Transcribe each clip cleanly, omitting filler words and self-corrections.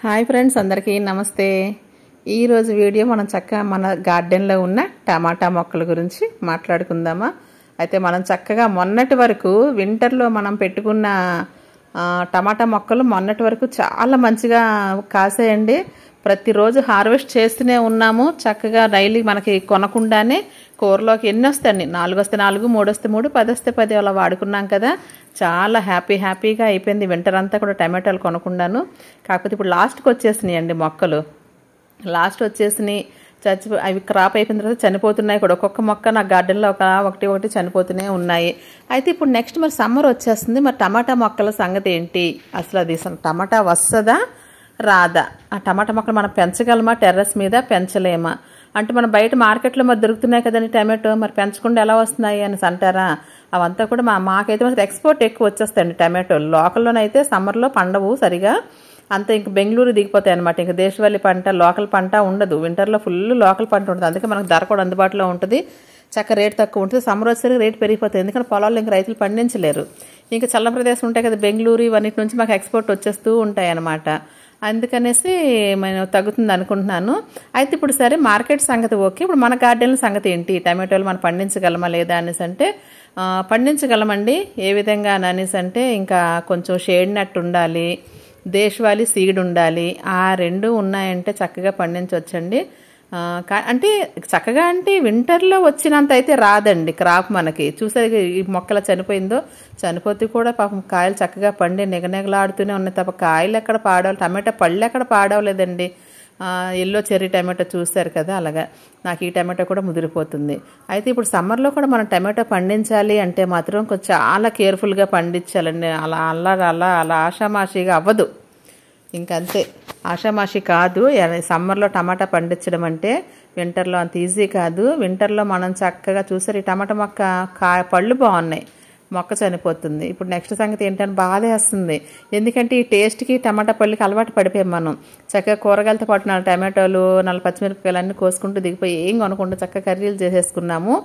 Hi friends, అందరికీ నమస్తే. ఈరోజు వీడియో మనం చక్కగా మన గార్డెన్లో ఉన్న టమాటా మొక్కల గురించి మాట్లాడుకుందామా. అయితే మనం చక్కగా మొన్నటి వరకు వింటర్లో మనం పెట్టుకున్న టమాటా మొక్కలు మొన్నటి వరకు చాలా మంచిగా కాసాయండి. ప్రతిరోజు హార్వెస్ట్ చేస్తూనే ఉన్నాము. చక్కగా డైలీ మనకి కొనకుండానే కూరలోకి ఎన్ని వస్తాయండి, 4 వస్తే 4, 3 వస్తే 3, 10 వస్తే 10 అలా వాడుకున్నాం కదా. చాలా హ్యాపీగా అయిపోయింది వింటర్ అంతా కూడా టమాటాలు కొనకుండాను. కాకపోతే ఇప్పుడు లాస్ట్కి వచ్చేసినాయి అండి మొక్కలు. లాస్ట్ వచ్చేసినాయి, అవి క్రాప్ అయిపోయిన తర్వాత చనిపోతున్నాయి కూడా. ఒక్కొక్క మొక్క నా గార్డెన్లో ఒకటి చనిపోతూనే ఉన్నాయి. అయితే ఇప్పుడు నెక్స్ట్ మరి సమ్మర్ వచ్చేస్తుంది. మరి టమాటా మొక్కల సంగతి ఏంటి, అసలు అది టమాటా వస్తుందా రాదా? ఆ టమాటా మొక్కలు మనం పెంచగలమా, టెర్రస్ మీద పెంచలేమా? అంటే మనం బయట మార్కెట్లో మరి దొరుకుతున్నాయి కదండి టమాటో, మరి పెంచకుండా ఎలా వస్తున్నాయి అని అంటారా? అవంతా కూడా మాకైతే మాత్రం ఎక్స్పోర్ట్ ఎక్కువ వచ్చేస్తాయండి టమాటోలు. లోకల్లోనైతే సమ్మర్లో పండవు సరిగా, అంత ఇంక బెంగళూరు దిగిపోతాయి అనమాట. ఇంక దేశవాళీ పంట, లోకల్ పంట ఉండదు. వింటర్లో ఫుల్ లోకల్ పంట ఉంటుంది. అందుకే మనకు ధర కూడా అందుబాటులో ఉంటుంది, చక్క రేట్ తక్కువ ఉంటుంది. సమ్మర్ వచ్చేసరికి రేట్ పెరిగిపోతుంది, ఎందుకంటే పొలాల్లో ఇంక రైతులు పండించలేరు. ఇంకా చల్ల ప్రదేశం ఉంటాయి కదా బెంగళూరు, ఇవన్నిటి నుంచి మాకు ఎక్స్పోర్ట్ వచ్చేస్తూ ఉంటాయి అన్నమాట. అందుకనేసి నేను తగ్గుతుంది అనుకుంటున్నాను. అయితే ఇప్పుడు సరే మార్కెట్ సంగతి ఓకే, ఇప్పుడు మన గార్డెన్ల సంగతి ఏంటి, టమాటోలు మనం పండించగలమా లేదా అనేసి అంటే పండించగలమండి. ఏ విధంగా అనేసి అంటే ఇంకా కొంచెం షేడ్ నెట్ ఉండాలి, దేశవాళీ సీడ్ ఉండాలి. ఆ రెండు ఉన్నాయంటే చక్కగా పండించవచ్చండి. అంటే చక్కగా అంటే వింటర్లో వచ్చినంత అయితే రాదండి క్రాప్. మనకి చూసే ఈ మొక్కల చనిపోయిందో, చనిపోతే కూడా పాపం కాయలు చక్కగా పండి నిగనిగలాడుతూనే ఉన్నాయి తప్ప కాయలు ఎక్కడ పాడవాలి, టమాటా పళ్ళు ఎక్కడ పాడవలేదండి. ఎల్లో చెర్రీ టమాటో చూశారు కదా, అలాగా నాకు ఈ టమాటో కూడా ముదిరిపోతుంది. అయితే ఇప్పుడు సమ్మర్లో కూడా మనం టమాటో పండించాలి అంటే మాత్రం కొంచెం చాలా కేర్ఫుల్గా పండించాలండి. అలా ఆషామాషిగా అవ్వదు. ఇంకంతే, ఆషామాషి కాదు. సమ్మర్లో టమాటా పండించడం అంటే వింటర్లో అంత ఈజీ కాదు. వింటర్లో మనం చక్కగా చూసారు, ఈ టమాటా మొక్క పళ్ళు బాగున్నాయి, మొక్క చనిపోతుంది. ఇప్పుడు నెక్స్ట్ సంగతి ఏంటని బాధేస్తుంది. ఎందుకంటే ఈ టేస్ట్కి టమాటా పళ్ళకి అలవాటు పడిపోయాం మనం. చక్కగా కూరగాయలతో పాటు 4 టమాటోలు 4 పచ్చిమిరపకాయలు అన్నీ కోసుకుంటూ దిగిపోయి ఏం కొనుక్కుంటూ చక్కగా కర్రీలు చేసేసుకున్నాము.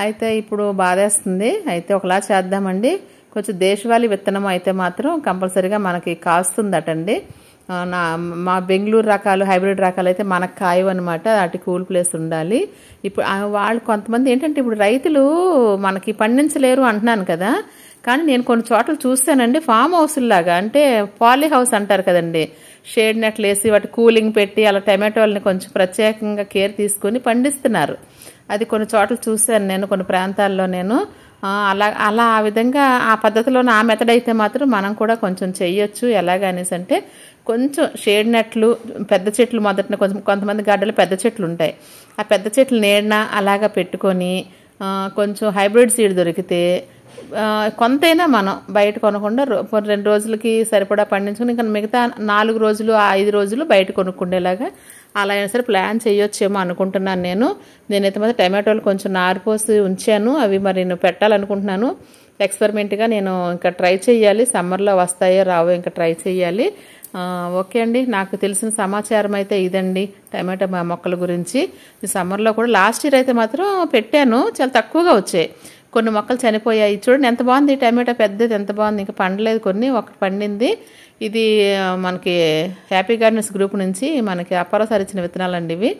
అయితే ఇప్పుడు బాధేస్తుంది. అయితే ఒకలా చేద్దామండి, కొంచెం దేశవాళీ విత్తనం అయితే మాత్రం కంపల్సరీగా మనకి కాస్తుందటండి. మా బెంగళూరు రకాలు, హైబ్రిడ్ రకాలు అయితే మనకు కాయవు అనమాట. అటు కూల్ ప్లేస్ ఉండాలి. ఇప్పుడు వాళ్ళు కొంతమంది ఏంటంటే ఇప్పుడు రైతులు మనకి పండించలేరు అంటున్నాను కదా, కానీ నేను కొన్ని చోట్ల చూస్తానండి ఫామ్ హౌస్లాగా, అంటే పాలీ హౌస్ అంటారు కదండి, షేడ్ నెట్లు వేసి వాటి కూలింగ్ పెట్టి అలా టమాటోలని కొంచెం ప్రత్యేకంగా కేర్ తీసుకొని పండిస్తున్నారు. అది కొన్ని చోట్ల చూశాను నేను, కొన్ని ప్రాంతాల్లో నేను. అలా ఆ విధంగా ఆ పద్ధతిలో ఆ మెథడ్ అయితే మాత్రం మనం కూడా కొంచెం చెయ్యొచ్చు. ఎలాగనేసి అంటే కొంచెం షేడ్ నెట్లు, పెద్ద చెట్లు మొదటిన కొంతమంది గార్డెన్లో పెద్ద చెట్లు ఉంటాయి, ఆ పెద్ద చెట్లు నీడన అలాగా పెట్టుకొని కొంచెం హైబ్రిడ్ సీడ్ దొరికితే కొంతైనా మనం బయట కొనకుండా 2 రోజులకి సరిపడా పండించుకుని ఇంకా మిగతా 4 రోజులు 5 రోజులు బయట కొనుక్కుండేలాగా అలా అయినా సరే ప్లాన్ చేయొచ్చేమో అనుకుంటున్నాను నేనైతే మాత్రం టమాటోలు కొంచెం నారిపోసి ఉంచాను. అవి మరి నేను పెట్టాలనుకుంటున్నాను ఎక్స్పెరిమెంట్గా. నేను ఇంకా ట్రై చేయాలి, సమ్మర్లో వస్తాయో రావో ఇంకా ట్రై చేయాలి. ఓకే అండి, నాకు తెలిసిన సమాచారం అయితే ఇదండి టమాటా మొక్కల గురించి. ఈ సమ్మర్లో కూడా లాస్ట్ ఇయర్ అయితే మాత్రం పెట్టాను, చాలా తక్కువగా వచ్చాయి. కొన్ని మొక్కలు చనిపోయాయి. చూడండి ఎంత బాగుంది టమాటా, పెద్దది ఎంత బాగుంది. ఇంకా పండలేదు, కొన్ని ఒకటి పండింది. ఇది మనకి హ్యాపీ గార్డెన్స్ గ్రూప్ నుంచి మనకి అప్పారావు ఇచ్చిన విత్తనాలు అండి ఇవి.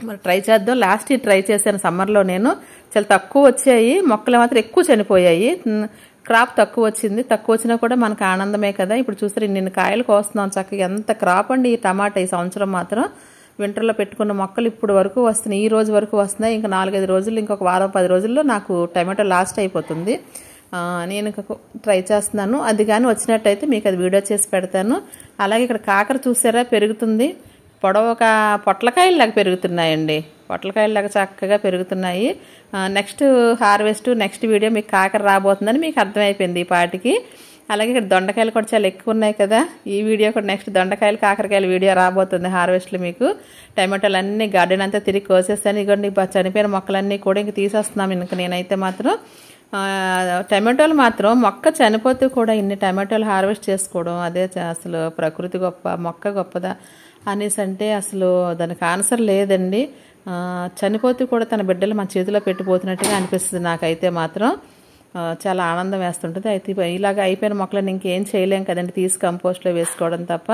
మరి ట్రై చేద్దాం. లాస్ట్ ఇయర్ ట్రై చేశాను సమ్మర్లో నేను, చాలా తక్కువ వచ్చాయి మొక్కలు, మాత్రం ఎక్కువ చనిపోయాయి. క్రాప్ తక్కువ వచ్చింది. తక్కువ వచ్చినా కూడా మనకు ఆనందమే కదా. ఇప్పుడు చూసారు ఇన్ని కాయలు కోస్తున్నాం చక్కగా, ఎంత క్రాప్ అండి ఈ టమాటా ఈ సంవత్సరం మాత్రం. వింటర్లో పెట్టుకున్న మొక్కలు ఇప్పుడు వరకు వస్తున్నాయి, ఈ రోజు వరకు వస్తున్నాయి. ఇంకా 4-5 రోజులు, ఇంకొక వారం 10 రోజుల్లో నాకు టమాటో లాస్ట్ అయిపోతుంది. నేను ఇంకా ట్రై చేస్తున్నాను. అది కానీ వచ్చినట్టయితే మీకు అది వీడియో చేసి పెడతాను. అలాగే ఇక్కడ కాకర చూసారా పెరుగుతుంది, పొడవగా పొట్లకాయలాగా పెరుగుతున్నాయండి, పొట్లకాయలాగా చక్కగా పెరుగుతున్నాయి. నెక్స్ట్ హార్వెస్ట్, నెక్స్ట్ వీడియో మీకు కాకర రాబోతుందని మీకు అర్థమైపోయింది ఈ పాటికి. అలాగే ఇక్కడ దొండకాయలు కూడా చాలా ఎక్కువ ఉన్నాయి కదా, ఈ వీడియో కూడా నెక్స్ట్ దొండకాయలు కాకరకాయలు వీడియో రాబోతుంది హార్వెస్ట్లు మీకు. టమాటోలు అన్నీ గార్డెన్ అంతా తిరిగి కోసేస్తాను. ఇదిగోండి చనిపోయిన మొక్కలన్నీ కూడా ఇంక తీసేస్తున్నాం. ఇంక నేనైతే మాత్రం టమాటోలు మాత్రం మొక్క చనిపోతూ కూడా ఇన్ని టమాటోలు హార్వెస్ట్ చేసుకోవడం అదే అసలు ప్రకృతి గొప్ప, మొక్క గొప్పదా అనేసి అంటే అసలు దానికి ఆన్సర్ లేదండి. చనిపోతూ కూడా తన బిడ్డలు మన చేతిలో పెట్టిపోతున్నట్టుగా అనిపిస్తుంది నాకైతే మాత్రం. చాలా ఆనందం వేస్తుంటుంది. అయితే ఇలాగ అయిపోయిన మొక్కలను ఇంకేం చేయలేం కదండి, తీసి కంపోస్ట్లో వేసుకోవడం తప్ప.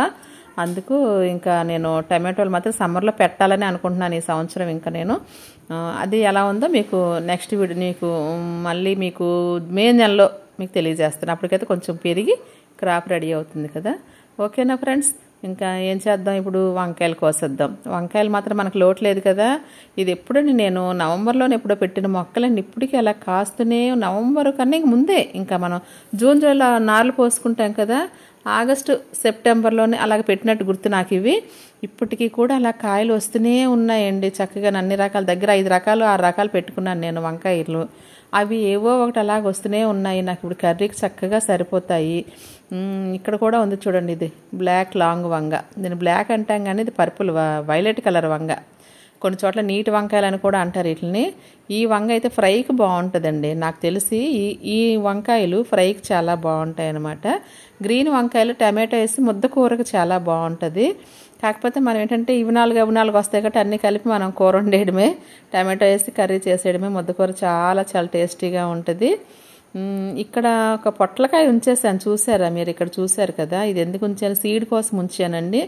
అందుకు ఇంకా నేను టమాటోలు మాత్రం సమ్మర్లో పెట్టాలని అనుకుంటున్నాను ఈ సంవత్సరం. ఇంకా నేను అది ఎలా ఉందో మీకు నెక్స్ట్ వీడియో మీకు మళ్ళీ మీకు మే నెలలో మీకు తెలియజేస్తాను. అప్పటికైతే కొంచెం పెరిగి క్రాప్ రెడీ అవుతుంది కదా. ఓకేనా ఫ్రెండ్స్, ఇంకా ఏం చేద్దాం, ఇప్పుడు వంకాయలు కోసేద్దాం. వంకాయలు మాత్రం మనకు లోటు లేదు కదా. ఇది ఎప్పుడని నేను నవంబర్లోనే ఎప్పుడో పెట్టిన మొక్కలండి, ఇప్పటికీ అలా కాస్తూనే నవంబర్ కన్నా ఇంక ముందే, ఇంకా మనం జూన్ జూలైలో నార్లు పోసుకుంటాం కదా, ఆగస్టు సెప్టెంబర్లోనే అలాగ పెట్టినట్టు గుర్తు నాకు ఇవి. ఇప్పటికీ కూడా అలా కాయలు వస్తూనే ఉన్నాయండి చక్కగా. అన్ని రకాల దగ్గర 5 రకాలు 6 రకాలు పెట్టుకున్నాను నేను వంకాయలు. అవి ఏవో ఒకటి అలాగ వస్తూనే ఉన్నాయి. నాకు ఇప్పుడు కర్రీకి చక్కగా సరిపోతాయి. ఇక్కడ కూడా ఉంది చూడండి, ఇది బ్లాక్ లాంగ్ వంగ. నేను బ్లాక్ అంటాం కానీ ఇది పర్పుల్ వైలెట్ కలర్ వంగ. కొన్ని చోట్ల నీటి వంకాయలు అని కూడా అంటారు వీటిని. ఈ వంగ అయితే ఫ్రైకి బాగుంటుందండి. నాకు తెలిసి ఈ వంకాయలు ఫ్రైకి చాలా బాగుంటాయి అన్నమాట. గ్రీన్ వంకాయలు టమాటో వేసి ముద్ద కూరకు చాలా బాగుంటుంది. కాకపోతే మనం ఏంటంటే ఇవి 4 వస్తాయి కాబట్టి అన్నీ కలిపి మనం కూర వండేయడమే, టమాటో వేసి కర్రీ చేసేయడమే. ముద్దకూర చాలా చాలా టేస్టీగా ఉంటుంది. ఇక్కడ ఒక పొట్లకాయ ఉంచేసాను, చూసారా మీరు, ఇక్కడ చూసారు కదా. ఇది ఎందుకు ఉంచాను, సీడ్ కోసం ఉంచానండి.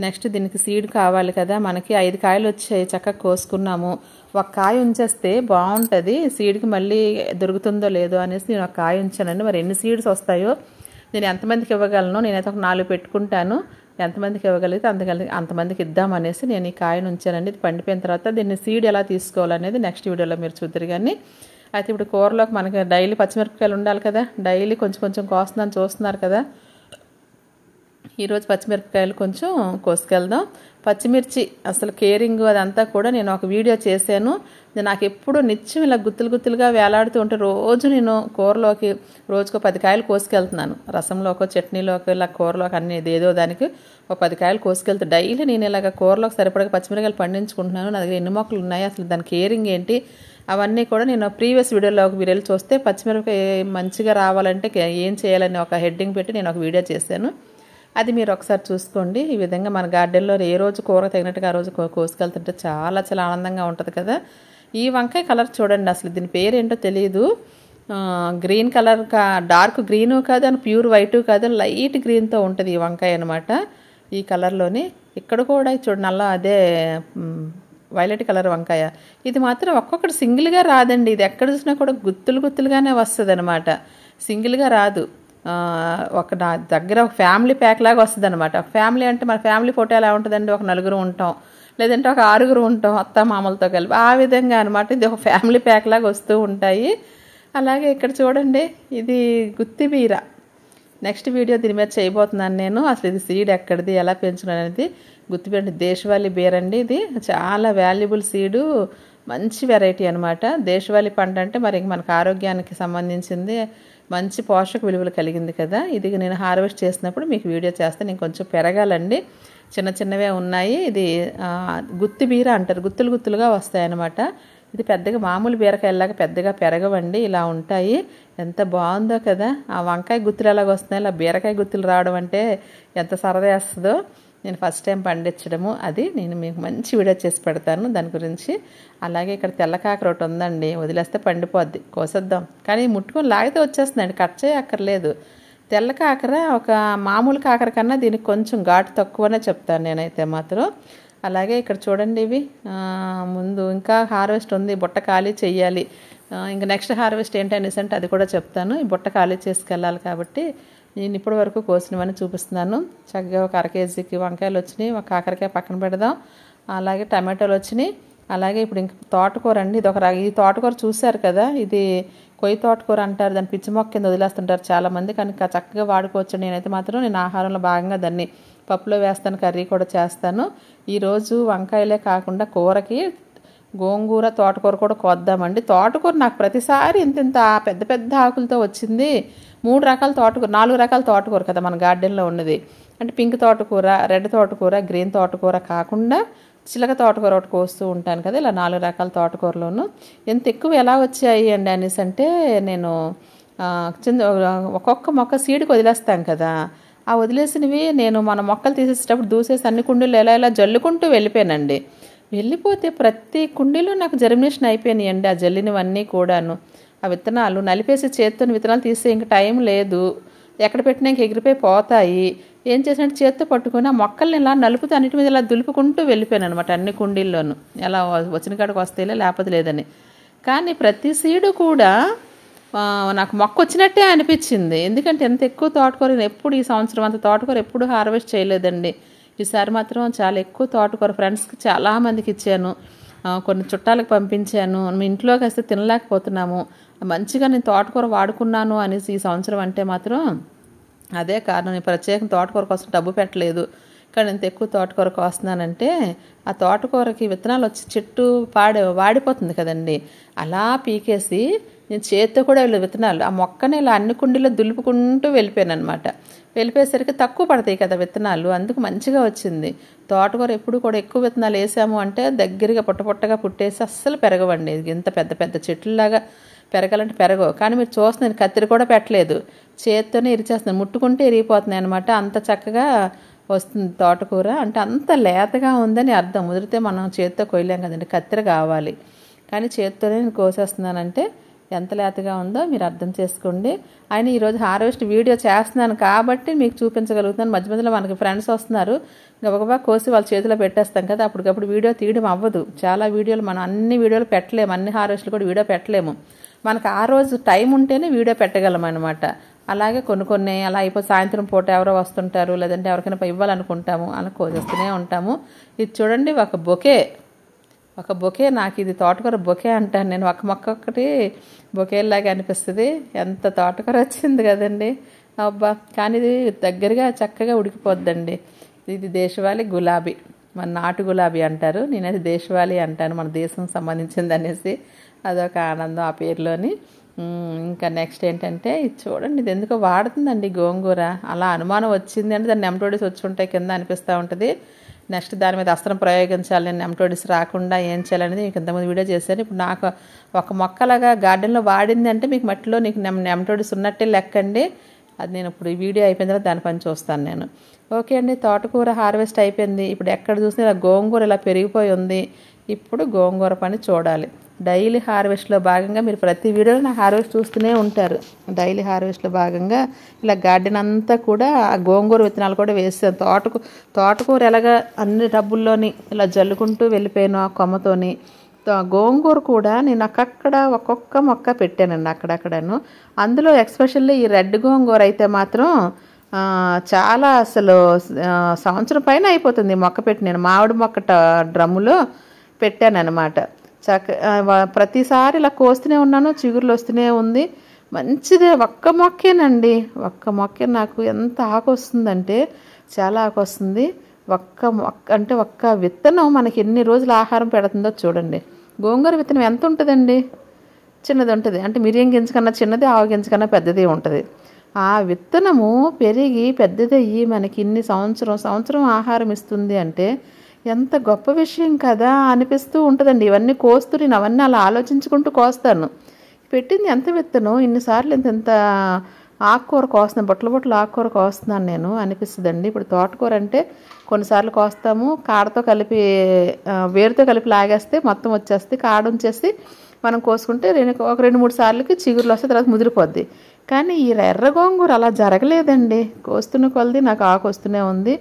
నెక్స్ట్ దీనికి సీడ్ కావాలి కదా, మనకి 5 కాయలు వచ్చాయి, చక్కగా కోసుకున్నాము. ఒక కాయ ఉంచేస్తే బాగుంటుంది, సీడ్కి మళ్ళీ దొరుకుతుందో లేదో అనేసి నేను ఒక కాయ ఉంచానండి. మరి ఎన్ని సీడ్స్ వస్తాయో, నేను ఎంతమందికి ఇవ్వగలను, నేనైతే ఒక 4 పెట్టుకుంటాను, ఎంతమందికి ఇవ్వగలిగితే అంతమందికి ఇద్దామనేసి నేను ఈ కాయను ఉంచానండి. ఇది పండిపోయిన తర్వాత దీన్ని సీడ్ ఎలా తీసుకోవాలనేది నెక్స్ట్ వీడియోలో మీరు చూద్దరు. కానీ అయితే ఇప్పుడు కూరలోకి మనకి డైలీ పచ్చిమిరపకాయలు ఉండాలి కదా, డైలీ కొంచెం కొంచెం కోస్తున్నాను, చూస్తున్నారు కదా. ఈరోజు పచ్చిమిరపకాయలు కొంచెం కోసుకెళ్దాం. పచ్చిమిర్చి అసలు కేరింగ్ అదంతా కూడా నేను ఒక వీడియో చేశాను. నాకు ఎప్పుడు నిత్యం ఇలా గుత్తులుగా వేలాడుతూ ఉంటే రోజు నేను కూరలోకి రోజుకో 10 కాయలు కోసుకెళ్తున్నాను. రసంలోకో చట్నీలోకి ఇలా కూరలోకి అన్ని ఏదో దానికి ఒక 10 కాయలు కోసుకెళ్తే డైలీ నేను ఇలాగ కూరలోకి సరిపడక పచ్చిమిరకాయలు పండించుకుంటున్నాను. నా దగ్గర ఎన్ని మొక్కలు ఉన్నాయి, అసలు దాని కేరింగ్ ఏంటి, అవన్నీ కూడా నేను ప్రీవియస్ వీడియోలోకి మీరు వెళ్ళి చూస్తే పచ్చిమిరపకాయ మంచిగా రావాలంటే ఏం చేయాలని ఒక హెడ్డింగ్ పెట్టి నేను ఒక వీడియో చేశాను. అది మీరు ఒకసారి చూసుకోండి. ఈ విధంగా మన గార్డెన్లో ఏ రోజు కూర తగినట్టుగా ఆ రోజు కోసుకెళ్తుంటే చాలా చాలా ఆనందంగా ఉంటుంది కదా. ఈ వంకాయ కలర్ చూడండి, అసలు దీని పేరేంటో తెలియదు. గ్రీన్ కలర్ డార్క్ గ్రీను కాదు, అని ప్యూర్ వైటు కాదు, లైట్ గ్రీన్తో ఉంటుంది ఈ వంకాయ అనమాట. ఈ కలర్లోని ఇక్కడ కూడా చూడండి అలా అదే వైలెట్ కలర్ వంకాయ. ఇది మాత్రం ఒక్కొక్కటి సింగిల్గా రాదండి, ఇది ఎక్కడ చూసినా కూడా గుత్తులుగానే వస్తుంది అనమాట, సింగిల్గా రాదు. ఒక నా దగ్గర ఒక ఫ్యామిలీ ప్యాక్ లాగా వస్తుంది అనమాట. ఫ్యామిలీ అంటే మన ఫ్యామిలీ ఫోటో ఎలా ఉంటుందండి, ఒక 4 ఉంటాం, లేదంటే ఒక 6 ఉంటాం అత్త మామలతో కలిపి, ఆ విధంగా అనమాట. ఇది ఒక ఫ్యామిలీ ప్యాక్ లాగా వస్తూ ఉంటాయి. అలాగే ఇక్కడ చూడండి, ఇది గుత్తి బీర. నెక్స్ట్ వీడియో దీని మీద చేయబోతున్నాను నేను. అసలు ఇది సీడ్ ఎక్కడిది, ఎలా పెంచుకున్నాను అనేది. గుత్తిబీర దేశవాళీ బీర అండి, ఇది చాలా వాల్యుబుల్ సీడు, మంచి వెరైటీ అనమాట. దేశవాళీ పంట అంటే మరి మనకు ఆరోగ్యానికి సంబంధించింది, మంచి పోషక విలువలు కలిగింది కదా. ఇది నేను హార్వెస్ట్ చేసినప్పుడు మీకు వీడియో చేస్తాను. నేను కొంచెం పెరగాలండి, చిన్నవే ఉన్నాయి. ఇది గుత్తి బీర అంటారు, గుత్తులుగా వస్తాయి అన్నమాట. ఇది పెద్దగా మామూలు బీరకాయలాగా పెద్దగా పెరగవండి, ఇలా ఉంటాయి. ఎంత బాగుందో కదా. ఆ వంకాయ గుత్తులు ఎలాగ వస్తున్నాయి, ఇలా బీరకాయ గుత్తులు రావడం అంటే ఎంత సరదా వేస్తుందో. నేను ఫస్ట్ టైం పండించడము, అది నేను మీకు మంచి వీడియో చేసి పెడతాను దాని గురించి. అలాగే ఇక్కడ తెల్ల కాకర ఒకటి ఉందండి, వదిలేస్తే పండిపోద్ది, కోసేద్దాం. కానీ ముట్టుకొని లాగితే వచ్చేస్తుందండి, కట్ చేయక్కర్లేదు. తెల్ల కాకర ఒక మామూలు కాకర కన్నా దీనికి కొంచెం ఘాటు తక్కువనే చెప్తాను నేనైతే మాత్రం. అలాగే ఇక్కడ చూడండి, ఇవి ముందు ఇంకా హార్వెస్ట్ ఉంది, బుట్ట ఖాళీ చెయ్యాలి. ఇంకా నెక్స్ట్ హార్వెస్ట్ ఏంటనేసి అంటే అది కూడా చెప్తాను. ఈ బుట్ట ఖాళీ చేసుకెళ్ళాలి కాబట్టి నేను ఇప్పటి వరకు కోసినవన్నీ చూపిస్తున్నాను. చక్కగా ఒక 1/2 కేజీకి వంకాయలు వచ్చినాయి, ఒక కాకరకాయ పక్కన పెడదాం. అలాగే టమాటోలు వచ్చినాయి. అలాగే ఇప్పుడు ఇంక తోటకూర అండి, ఈ తోటకూర చూశారు కదా, ఇది కొయ్యి తోటకూర అంటారు, దాన్ని పిచ్చి మొక్క కింద వదిలేస్తుంటారు చాలామంది, కానీ చక్కగా వాడుకోవచ్చు. నేనైతే మాత్రం నేను ఆహారంలో భాగంగా దాన్ని పప్పులో వేస్తాను, కర్రీ కూడా చేస్తాను. ఈరోజు వంకాయలే కాకుండా కూరకి గోంగూర తోటకూర కూడా కోద్దామండి. తోటకూర నాకు ప్రతిసారి ఇంత పెద్ద ఆకులతో వచ్చింది. 3 రకాల తోటకూర, 4 రకాల తోటకూర కదా మన గార్డెన్లో ఉన్నది. అంటే పింక్ తోటకూర, రెడ్ తోటకూర, గ్రీన్ తోటకూర కాకుండా చిలక తోటకూర ఒకటి కోస్తూ ఉంటాను కదా. ఇలా 4 రకాల తోటకూరలోను ఎంత ఎక్కువ ఎలా వచ్చాయి అండి అనేసి అంటే, నేను ఒక్కొక్క మొక్క సీడ్కి వదిలేస్తాం కదా, ఆ వదిలేసినవి నేను మన మొక్కలు తీసేసేటప్పుడు దూసేసి అన్ని కుండీలు ఎలా జల్లుకుంటూ వెళ్ళిపోయానండి. వెళ్ళిపోతే ప్రతి కుండీలో నాకు జర్మినేషన్ అయిపోయినాయండి, ఆ జల్లినవన్నీ కూడాను. ఆ విత్తనాలు నలిపేసి చేత్తో విత్తనాలు తీసే ఇంక టైం లేదు, ఎక్కడ పెట్టినా ఇంక ఎగిరిపోయి పోతాయి. ఏం చేసినట్టు చేత్తో పట్టుకొని ఆ మొక్కల్ని ఇలా నలుపుతూ అన్నిటి మీద ఇలా దులుపుకుంటూ వెళ్ళిపోయాను అనమాట, అన్ని కుండీల్లోనూ. ఎలా వచ్చిన కాడికి వస్తేలే, లేకపోతే లేదని. కానీ ప్రతి సీడు కూడా నాకు మొక్క వచ్చినట్టే అనిపించింది. ఎందుకంటే ఎంత ఎక్కువ తోటకూర ఎప్పుడు ఈ సంవత్సరం అంత తోటకూర ఎప్పుడు హార్వెస్ట్ చేయలేదండి. ఈసారి మాత్రం చాలా ఎక్కువ తోటకూర ఫ్రెండ్స్కి చాలామందికి ఇచ్చాను, కొన్ని చుట్టాలకు పంపించాను. మీ ఇంట్లోకి వస్తే తినలేకపోతున్నాము, మంచిగా నేను తోటకూర వాడుకున్నాను అనేసి ఈ సంవత్సరం అంటే మాత్రం అదే కారణం. నేను ప్రత్యేకంగా తోటకూర కోసం డబ్బు పెట్టలేదు, కానీ ఇంత ఎక్కువ తోటకూర కోస్తున్నానంటే ఆ తోటకూరకి విత్తనాలు వచ్చి చెట్టు వాడిపోతుంది కదండి. అలా పీకేసి నేను చేత్తో కూడా విత్తనాలు ఆ మొక్కని ఇలా అన్ని కుండీలో దులుపుకుంటూ వెళ్ళిపోయాను అనమాట. వెళ్ళిపోయేసరికి తక్కువ పడతాయి కదా విత్తనాలు, అందుకు మంచిగా వచ్చింది. తోటకూర ఎప్పుడు కూడా ఎక్కువ విత్తనాలు వేసాము అంటే దగ్గరగా పుట్టగా పుట్టేసి అస్సలు పెరగవండి. ఇంత పెద్ద పెద్ద చెట్లులాగా పెరగాలంటే పెరగవు. కానీ మీరు చూస్తున్నాను, కత్తిరి కూడా పెట్టలేదు, చేత్తోనే ఇరిచేస్తున్నాను, ముట్టుకుంటే ఇరిగిపోతున్నాయి అనమాట. అంత చక్కగా వస్తుంది తోటకూర. అంటే అంత లేతగా ఉందని అర్థం. ముదిరితే మనం చేత్తో కొయ్యలేం కదండి, కత్తెర కావాలి. కానీ చేత్తోనే నేను కోసేస్తున్నానంటే ఎంత లేతగా ఉందో మీరు అర్థం చేసుకోండి. ఆయన ఈరోజు హార్వెస్ట్ వీడియో చేస్తున్నాను కాబట్టి మీకు చూపించగలుగుతున్నాను. మధ్య మధ్యలో మనకి ఫ్రెండ్స్ వస్తున్నారు, గబగబా కోసి వాళ్ళ చేతిలో పెట్టేస్తాం కదా, అప్పటికప్పుడు వీడియో తీయడం అవ్వదు. చాలా వీడియోలు మనం అన్ని వీడియోలు పెట్టలేము, అన్ని హార్వెస్ట్లు కూడా వీడియో పెట్టలేము. మనకు ఆ రోజు టైం ఉంటేనే వీడియో పెట్టగలం అనమాట. అలాగే కొన్ని అలా అయిపోయి సాయంత్రం పూట ఎవరో వస్తుంటారు, లేదంటే ఎవరికైనా ఇవ్వాలనుకుంటాము, అలా కోసేస్తూనే ఉంటాము. ఇది చూడండి, ఒక బొకే. నాకు ఇది తోటకూర బొకే అంటాను నేను. ఒక మొక్క ఒక్కటి బొకేలాగా అనిపిస్తుంది. ఎంత తోటకూర వచ్చింది కదండి, అబ్బా. కానీ ఇది దగ్గరగా చక్కగా ఉడికిపోద్దండి. ఇది దేశవాళీ గులాబీ, మన నాటు గులాబీ అంటారు, నేనైతే దేశవాళీ అంటాను, మన దేశం సంబంధించింది అనేసి. అదొక ఆనందం ఆ పేరులోని. ఇంకా నెక్స్ట్ ఏంటంటే ఇది చూడండి, ఇది ఎందుకో వాడుతుందండి గోంగూర. అలా అనుమానం వచ్చింది అంటే దాన్ని నెమటోడిస్ వచ్చి ఉంటాయి కింద అనిపిస్తూ ఉంటుంది. నెక్స్ట్ దాని మీద అస్త్రం ప్రయోగించాలి, నేను నెమటోడిస్ రాకుండా ఏం చేయాలనేది మీకు ఇంతకుముందు వీడియో చేశాను. ఇప్పుడు నాకు ఒక మొక్కలాగా గార్డెన్లో వాడింది అంటే మీకు మట్టిలో నీకు నెమటోడిస్ ఉన్నట్టే లెక్కండి. అది నేను ఇప్పుడు ఈ వీడియో అయిపోయిన తర్వాత దాని పని చూస్తాను నేను. ఓకే అండి, తోటకూర హార్వెస్ట్ అయిపోయింది. ఇప్పుడు ఎక్కడ చూసినా ఇలా గోంగూర ఇలా పెరిగిపోయి ఉంది. ఇప్పుడు గోంగూర పని చూడాలి. డైలీ హార్వెస్ట్లో భాగంగా మీరు ప్రతి వీడియోలో నా హార్వెస్ట్ చూస్తూనే ఉంటారు. డైలీ హార్వెస్ట్లో భాగంగా ఇలా గార్డెన్ అంతా కూడా గోంగూర విత్తనాలు కూడా వేసాను. తోటకూర ఎలాగా అన్ని టబ్బుల్లోని ఇలా జల్లుకుంటూ వెళ్ళిపోయాను ఆ కొమ్మతోని. గోంగూర కూడా నేను అక్కడక్కడ ఒక్కొక్క మొక్క పెట్టానండి అక్కడక్కడను. అందులో ఎక్స్పెషల్లీ ఈ రెడ్ గోంగూర అయితే మాత్రం చాలా అసలు సంవత్సరం పైన అయిపోతుంది మొక్క పెట్టి. నేను మామిడి మొక్క డ్రమ్ములో పెట్టాను అనమాట. ప్రతిసారి ఇలా కోస్తూనే ఉన్నాను, చిగురులు వస్తూనే ఉంది. మంచిదే, ఒక్క మొక్కేనండి, ఒక్క మొక్కే. నాకు ఎంత ఆకు వస్తుందంటే చాలా ఆకు వస్తుంది. ఒక్క విత్తనం మనకి ఎన్ని రోజులు ఆహారం పెడుతుందో చూడండి. గోంగూర విత్తనం ఎంత ఉంటుందండి, చిన్నది ఉంటుంది. అంటే మిరియం గింజ కన్నా చిన్నది, ఆవు గింజ కన్నా పెద్దది ఉంటుంది. ఆ విత్తనము పెరిగి పెద్దదయ్యి మనకి ఇన్ని సంవత్సరం ఆహారం ఇస్తుంది అంటే ఎంత గొప్ప విషయం కదా అనిపిస్తూ ఉంటుందండి. ఇవన్నీ కోస్తూ నేను అవన్నీ అలా ఆలోచించుకుంటూ కోస్తాను. పెట్టింది ఎంత విత్తనం, ఇన్నిసార్లు ఎంత ఆకుకూర కోస్తున్నాను, బొట్టలు ఆకుకూర కోస్తున్నాను నేను అనిపిస్తుందండి. ఇప్పుడు తోటకూర అంటే కొన్నిసార్లు కోస్తాము, కాడతో కలిపి వేరుతో కలిపి లాగేస్తే మొత్తం వచ్చేస్తే, కాడ ఉంచేసి మనం కోసుకుంటే ఒక 2-3 సార్లకి చిగురులు వస్తే తర్వాత ముదిరిపోద్ది. కానీ ఈ ఎర్ర గోంగూర అలా జరగలేదండి. కోస్తున్న కొలది నాకు ఆకు వస్తూనే ఉంది.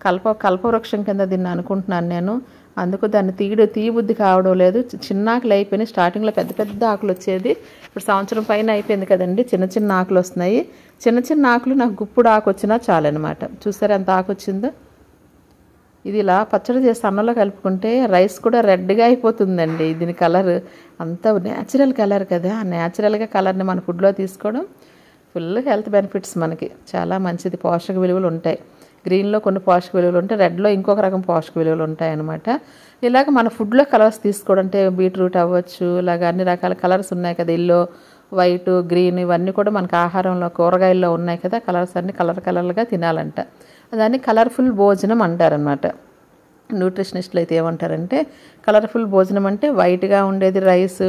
కల్పవృక్షం కింద దీన్ని అనుకుంటున్నాను నేను. అందుకు దాన్ని తీయబుద్ధి కావడం లేదు. చిన్న ఆకులు అయిపోయినాయి. స్టార్టింగ్లో పెద్ద పెద్ద ఆకులు వచ్చేది, ఇప్పుడు సంవత్సరం పైన అయిపోయింది కదండి, చిన్న ఆకులు వస్తున్నాయి. చిన్న ఆకులు నాకు గుప్పుడు ఆకు వచ్చినా చాలన్నమాట. చూసారా ఎంత ఆకు వచ్చిందో. ఇది ఇలా పచ్చడి చేసి అన్నంలో కలుపుకుంటే రైస్ కూడా రెడ్గా అయిపోతుందండి. దీని కలర్ అంతా న్యాచురల్ కలర్ కదా, ఆ న్యాచురల్గా కలర్ని మన ఫుడ్లో తీసుకోవడం ఫుల్ హెల్త్ బెనిఫిట్స్ మనకి చాలా మంచిది. పోషక విలువలు ఉంటాయి. గ్రీన్లో కొన్ని పోషక విలువలు ఉంటాయి, రెడ్లో ఇంకొక రకం పోషక విలువలు ఉంటాయి అన్నమాట. ఇలాగ మన ఫుడ్లో కలర్స్ తీసుకోవడం అంటే బీట్రూట్ అవ్వచ్చు, ఇలాగ అన్ని రకాల కలర్స్ ఉన్నాయి కదా, ఎల్లో, వైట్, గ్రీన్, ఇవన్నీ కూడా మనకు ఆహారంలో కూరగాయల్లో ఉన్నాయి కదా. కలర్స్ అన్ని కలర్గా తినాలంట. దాన్ని కలర్ఫుల్ భోజనం అంటారనమాట. న్యూట్రిషనిస్టులు అయితే ఏమంటారంటే కలర్ఫుల్ భోజనం అంటే వైట్గా ఉండేది రైస్,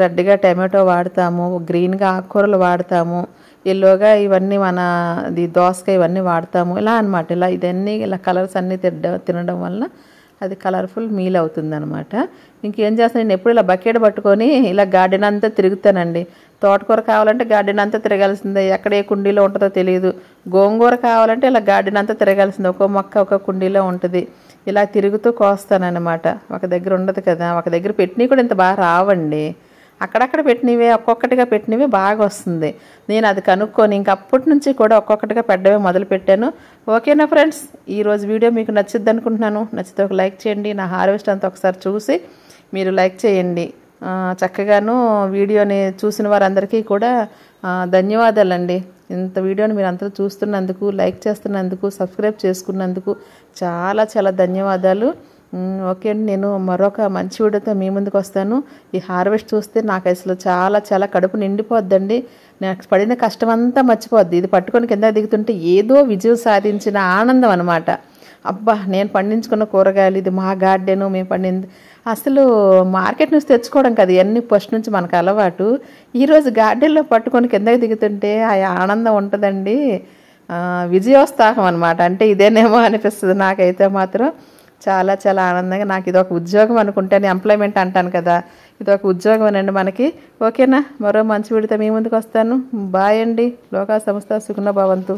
రెడ్గా టమాటో వాడతాము, గ్రీన్గా ఆకుకూరలు వాడతాము, ఎల్లోగా ఇవన్నీ దోసకాయ ఇవన్నీ వాడతాము, ఇలా అనమాట. ఇలా ఇదన్నీ ఇలా కలర్స్ అన్నీ తినడం వలన అది కలర్ఫుల్ మీల్ అవుతుంది అనమాట. ఇంకేం చేస్తాను, నేను ఎప్పుడు ఇలా బకెట్ పట్టుకొని ఇలా గార్డెన్ అంతా తిరుగుతానండి. తోటకూర కావాలంటే గార్డెన్ అంతా తిరగాల్సిందే, ఎక్కడ ఏ కుండీలో ఉంటుందో తెలియదు. గోంగూర కావాలంటే ఇలా గార్డెన్ అంతా తిరగాల్సిందే, ఒక్కో మొక్క ఒక కుండీలో ఉంటుంది. ఇలా తిరుగుతూ కోస్తానన్నమాట. ఒక దగ్గర ఉండదు కదా, ఒక దగ్గర పెట్టినవి కూడా ఇంత బాగా రావండి. అక్కడక్కడ పెట్టినవే, ఒక్కొక్కటిగా పెట్టినవే బాగా వస్తుంది. నేను అది కనుక్కొని ఇంకప్పటి నుంచి కూడా ఒక్కొక్కటిగా పెట్టడమే మొదలుపెట్టాను. ఓకేనా ఫ్రెండ్స్, ఈరోజు వీడియో మీకు నచ్చిద్ది అనుకుంటున్నాను. నచ్చితే ఒక లైక్ చేయండి. నా హార్వెస్ట్ అంతా ఒకసారి చూసి మీరు లైక్ చేయండి. చక్కగాను వీడియోని చూసిన వారందరికీ కూడా ధన్యవాదాలండి. ఇంత వీడియోని మీరు అంతా చూస్తున్నందుకు, లైక్ చేస్తున్నందుకు, సబ్స్క్రైబ్ చేసుకున్నందుకు చాలా చాలా ధన్యవాదాలు. ఓకే అండి, నేను మరొక మంచి వీడియోతో మీ ముందుకు వస్తాను. ఈ హార్వెస్ట్ చూస్తే నాకు అసలు చాలా చాలా కడుపు నిండిపోద్దండి. నాకు పడిన కష్టం అంతా మర్చిపోద్ది. ఇది పట్టుకొని కింద దిగుతుంటే ఏదో విజయం సాధించిన ఆనందం అనమాట. అబ్బా, నేను పండించుకున్న కూరగాయలు, ఇది మా గార్డెను, మేము పండింది. అసలు మార్కెట్ నుంచి తెచ్చుకోవడం కదా ఇవన్నీ ఫస్ట్ నుంచి మనకు అలవాటు. ఈరోజు గార్డెన్లో పట్టుకొని కిందకి దిగుతుంటే ఆ ఆనందం ఉంటుందండి. విజయోత్సాహం అనమాట. అంటే ఇదేనేమో అనిపిస్తుంది నాకైతే మాత్రం. చాలా చాలా ఆనందంగా, నాకు ఇది ఒక ఉద్యోగం అనుకుంటాను, ఎంప్లాయ్మెంట్ అంటాను కదా, ఇది ఒక ఉద్యోగం అనండి మనకి. ఓకేనా, మరో మంచి వీడియోతో మీ ముందుకు వస్తాను. బాయ్ అండి. లోకా సంస్థ సుఖినో భవంతు.